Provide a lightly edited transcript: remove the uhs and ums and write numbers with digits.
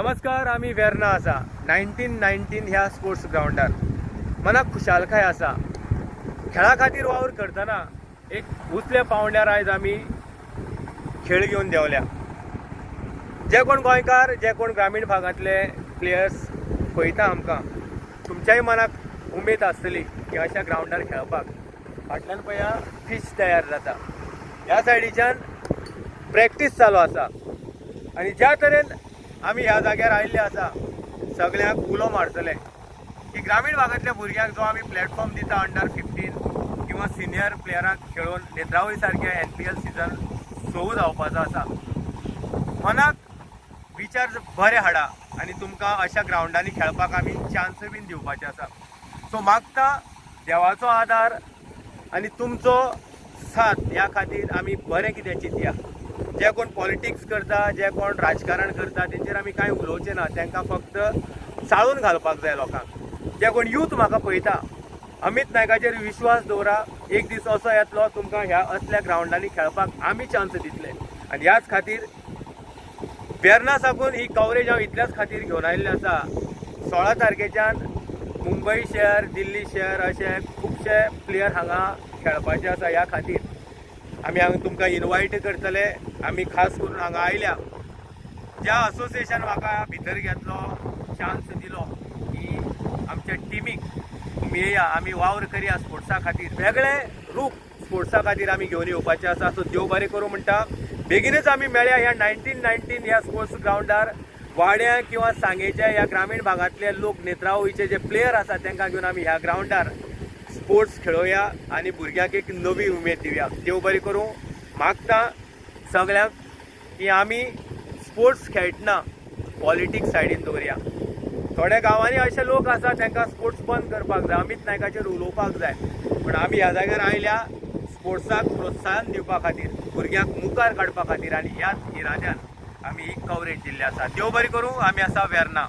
नमस्कार, आम्ही वेर्ना आसा 1919 ह्या स्पोर्ट्स ग्राउंडार मनाक खुशालकाय आसा. खेळा खातीर वावर करतना एक उचल्या पावंड्यार आयज आमी खेळ घेवन देवल्या. जे कोण गोंयकार, जे कोण ग्रामीण भागांतले प्लेयर्स पळयता आमकां, तुमच्याय मनाक उमेद आसतली की अशा ग्राउंडार खेळपाक. फाटल्यान पळया पिच तयार जाता, ह्या सायडीच्यान प्रॅक्टीस चालू आसा आणि ज्या तरेन आमी ह्या जाग्यार आयिल्ले आसा सगळ्यांक उलो मारतले की ग्रामीण भागांतल्या भुरग्यांक जो आमी प्लॅटफॉर्म दिता अंडर 15 किंवा सिनियर प्लेयरांक खेळून नेत्रावळी सारख्या NPL सीझन सोवू जावपाचो आसा. मनाक विचार बरे हाडा आणि तुमकां अशा ग्राउंडांनी खेळपाक आमी चान्स बीन दिवपाचे आसा. सो मागता देवाचो आदार आणि तुमचो साथ ह्या खातीर आमी बरें कितें चिंतया. जे कोण पॉलिटिक्स करता, जे कोण राजकारण करता, तेंचेर आमी कांय उलोवचें ना. तांकां फक्त चाळून घालपाक जाय लोकांक. जे कोण यूथ म्हाका पळयता, अमित नायकाचेर विश्वास दवरा. एक दीस असो येतलो तुमकां ह्या असल्या ग्राउंडांनी खेळपाक आमी चान्स दितले. आनी ह्याच खातीर वेर्ना साकून ही कवरेज हांव इतल्याच खातीर घेवन आयिल्लें आसा. 16 तारखेच्यान मुंबई शहर, दिल्ली शहर अशे खुबशे प्लेयर हांगा खेळपाचे आसा. ह्या खातीर आमी हांगा तुमकां इनवायट करतले. आमी खास करून हांगा आयल्या ज्या असोसिएशन म्हाका भितर घेतलो, चान्स दिलो की आमच्या टिमीक तुमी येया, आमी वावर करया स्पोर्ट्सा खातीर. वेगळे रूप स्पोर्ट्सा खातीर आमी घेवन येवपाचे आसा. सो देव बरें करूं म्हणटा. बेगीनच आमी मेळया ह्या 1919 ह्या स्पोर्ट्स ग्राउंडार. वाड्या किंवा सांगेच्या ह्या ग्रामीण भागांतले लोक, नेत्रावळीचे जे प्लेयर आसा तांकां घेवन आमी ह्या ग्राउंडार स्पोर्ट्स खेळोया आणि भुरग्यांक एक नवी उमेद दिवया. देव बरें करूं. मागता सगळ्यांक की आमी स्पोर्ट्स खेळटना पॉलिटिक्स सायडीन दवरया. थोड्या गांवांनी अशे लोक आसा तांकां स्पोर्ट्स बंद करपाक जाय, अमित नायकाचेर उलोवपाक जाय. पण आमी ह्या जाग्यार आयल्या स्पोर्ट्साक प्रोत्साहन दिवपा खातीर, भुरग्यांक मुखार काडपा खातीर, आनी ह्याच इराद्यान आमी ही कवरेज दिल्ली आसा. देव बरें करूं. आमी आसा वेर्ना.